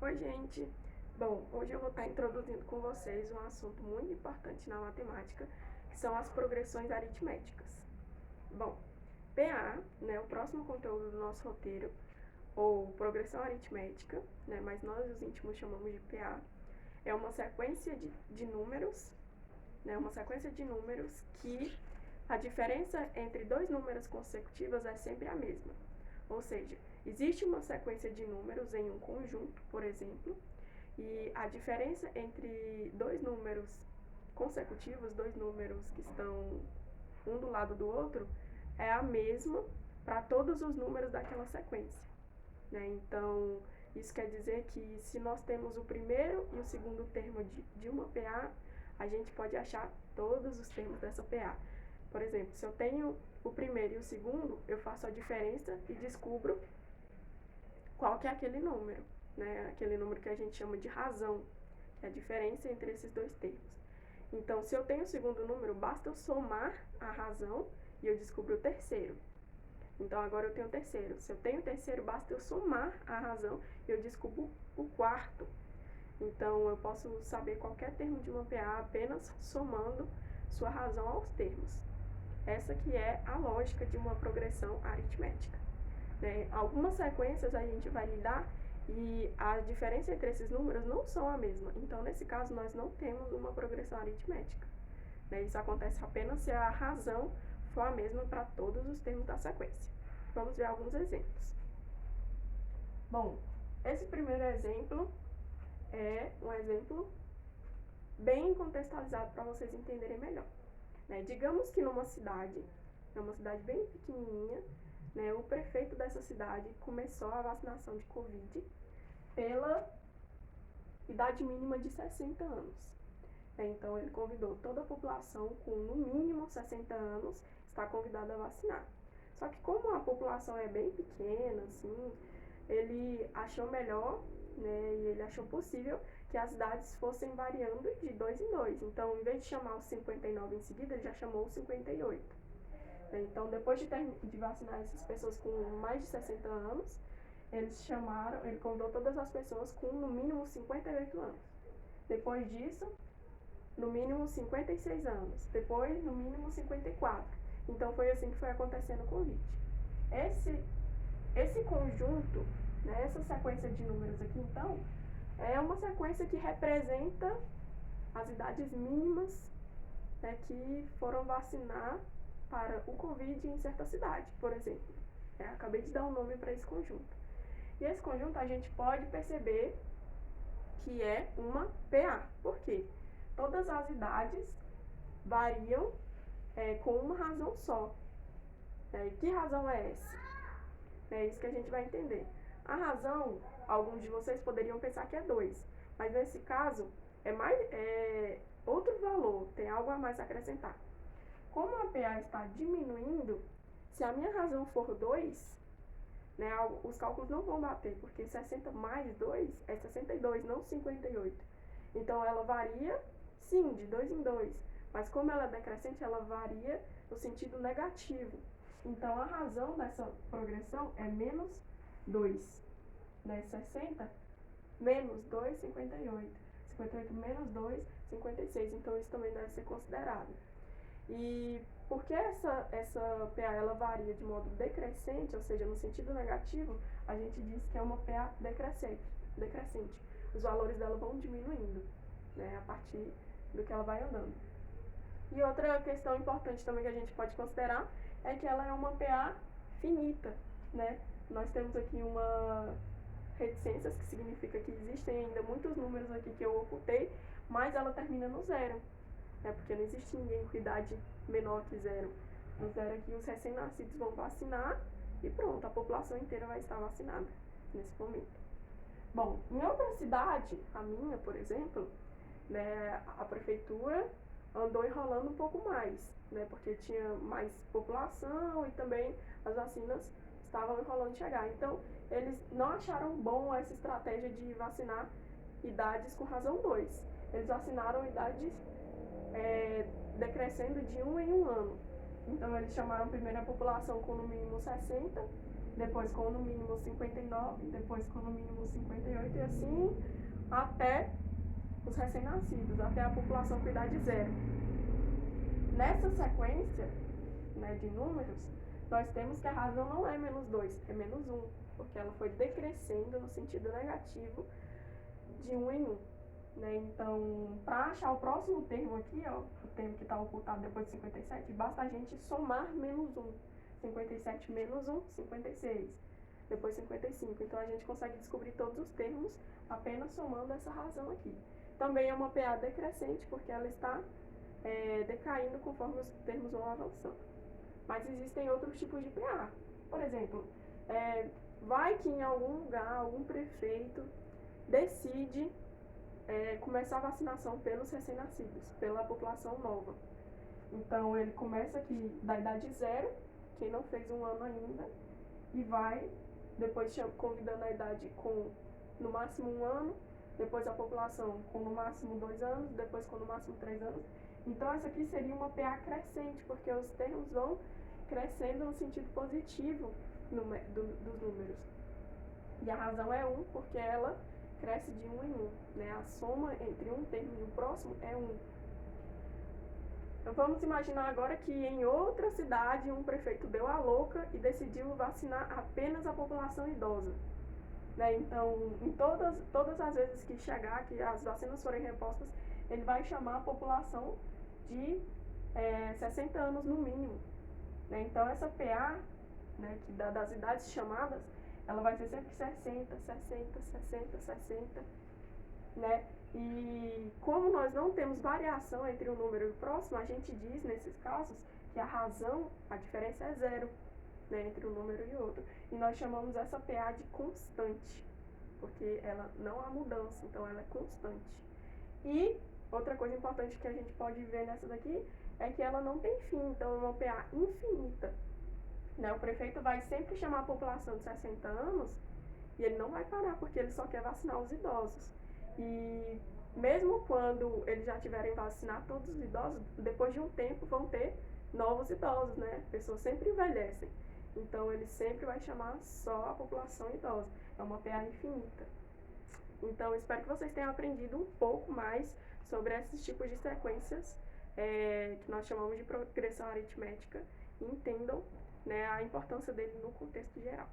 Oi, gente! Bom, hoje eu vou estar introduzindo com vocês um assunto muito importante na matemática, que são as progressões aritméticas. Bom, PA, né, o próximo conteúdo do nosso roteiro, ou progressão aritmética, né, mas nós os íntimos chamamos de PA, é uma sequência de números, né, uma sequência de números que a diferença entre dois números consecutivos é sempre a mesma. Ou seja, existe uma sequência de números em um conjunto, por exemplo, e a diferença entre dois números consecutivos, dois números que estão um do lado do outro, é a mesma para todos os números daquela sequência. Né? Então, isso quer dizer que se nós temos o primeiro e o segundo termo de uma PA, a gente pode achar todos os termos dessa PA. Por exemplo, se eu tenho o primeiro e o segundo, eu faço a diferença e descubro qual que é aquele número, né? Aquele número que a gente chama de razão, que é a diferença entre esses dois termos. Então, se eu tenho o segundo número, basta eu somar a razão e eu descubro o terceiro. Então, agora eu tenho o terceiro. Se eu tenho o terceiro, basta eu somar a razão e eu descubro o quarto. Então, eu posso saber qualquer termo de uma PA apenas somando sua razão aos termos. Essa que é a lógica de uma progressão aritmética. Né? Algumas sequências a gente vai lidar e a diferença entre esses números não são a mesma. Então, nesse caso, nós não temos uma progressão aritmética. Né? Isso acontece apenas se a razão for a mesma para todos os termos da sequência. Vamos ver alguns exemplos. Bom, esse primeiro exemplo é um exemplo bem contextualizado para vocês entenderem melhor. Né? Digamos que numa cidade, é uma cidade bem pequenininha, né, o prefeito dessa cidade começou a vacinação de Covid pela idade mínima de 60 anos. Então, ele convidou toda a população com no mínimo 60 anos, está convidada a vacinar. Só que como a população é bem pequena, assim, ele achou melhor, né, e ele achou possível que as idades fossem variando de 2 em 2. Então, em vez de chamar os 59 em seguida, ele já chamou os 58. Então, depois de vacinar essas pessoas com mais de 60 anos, ele convidou todas as pessoas com no mínimo 58 anos. Depois disso, no mínimo 56 anos. Depois, no mínimo 54. Então, foi assim que foi acontecendo o Covid. Esse conjunto, né, essa sequência de números aqui, então, é uma sequência que representa as idades mínimas, né, que foram vacinar para o Covid em certa cidade, por exemplo. Acabei de dar um nome para esse conjunto. E esse conjunto a gente pode perceber que é uma PA. Por quê? Todas as idades variam com uma razão só. E que razão é essa? É isso que a gente vai entender. A razão, alguns de vocês poderiam pensar que é 2, mas nesse caso é outro valor, tem algo a mais a acrescentar. Como a PA está diminuindo, se a minha razão for 2, né, os cálculos não vão bater, porque 60 mais 2 é 62, não 58. Então, ela varia, sim, de 2 em 2, mas como ela é decrescente, ela varia no sentido negativo. Então, a razão dessa progressão é menos 2. Né? 60 menos 2, 58. 58 menos 2, 56. Então, isso também deve ser considerado. E porque essa PA ela varia de modo decrescente, ou seja, no sentido negativo, a gente diz que é uma PA decrescente. Os valores dela vão diminuindo, né, a partir do que ela vai andando. E outra questão importante também que a gente pode considerar é que ela é uma PA finita, né? Nós temos aqui uma reticências, que significa que existem ainda muitos números aqui que eu ocultei, mas ela termina no zero. Porque não existe ninguém com idade menor que zero. No zero aqui, os recém-nascidos vão vacinar e pronto, a população inteira vai estar vacinada nesse momento. Bom, em outra cidade, a minha, por exemplo, né, a prefeitura andou enrolando um pouco mais, né, porque tinha mais população e também as vacinas estavam enrolando de chegar. Então, eles não acharam bom essa estratégia de vacinar idades com razão 2. Eles vacinaram idades decrescendo de 1 em 1 ano. Então, eles chamaram primeiro a população com no mínimo 60, depois com no mínimo 59, depois com no mínimo 58 e assim até os recém-nascidos, até a população com idade zero. Nessa sequência, né, de números, nós temos que a razão não é -2, é -1, porque ela foi decrescendo no sentido negativo de 1 em 1. Né? Então, para achar o próximo termo aqui, ó, o termo que está ocultado depois de 57, basta a gente somar -1. 57 menos 1, 56. Depois 55. Então, a gente consegue descobrir todos os termos apenas somando essa razão aqui. Também é uma PA decrescente, porque ela está decaindo conforme os termos vão avançando. Mas existem outros tipos de PA. Por exemplo, vai que em algum lugar, algum prefeito decide começar a vacinação pelos recém-nascidos, pela população nova. Então, ele começa aqui da idade zero, quem não fez 1 ano ainda, e vai depois convidando a idade com no máximo 1 ano, depois a população com no máximo 2 anos, depois com no máximo 3 anos. Então, essa aqui seria uma PA crescente, porque os termos vão crescendo no sentido positivo dos números. E a razão é 1, porque ela cresce de 1 em 1. Né? A soma entre um termo e o próximo é 1. Então, vamos imaginar agora que em outra cidade um prefeito deu a louca e decidiu vacinar apenas a população idosa. Né? Então, em todas as vezes que chegar, que as vacinas forem repostas, ele vai chamar a população de 60 anos no mínimo. Né? Então, essa PA, né, que das idades chamadas, ela vai ser sempre 60, 60, 60, 60, né? E como nós não temos variação entre um número e o próximo, a gente diz, nesses casos, que a razão, a diferença é 0, né, entre um número e outro. E nós chamamos essa PA de constante, porque ela não há mudança, então ela é constante. E outra coisa importante que a gente pode ver nessa daqui é que ela não tem fim, então é uma PA infinita. Né? O prefeito vai sempre chamar a população de 60 anos e ele não vai parar, porque ele só quer vacinar os idosos. E mesmo quando eles já tiverem vacinado todos os idosos, depois de um tempo vão ter novos idosos, né? Pessoas sempre envelhecem. Então, ele sempre vai chamar só a população idosa. É uma PA infinita. Então, espero que vocês tenham aprendido um pouco mais sobre esses tipos de sequências que nós chamamos de progressão aritmética e entendam, né, a importância dele no contexto geral.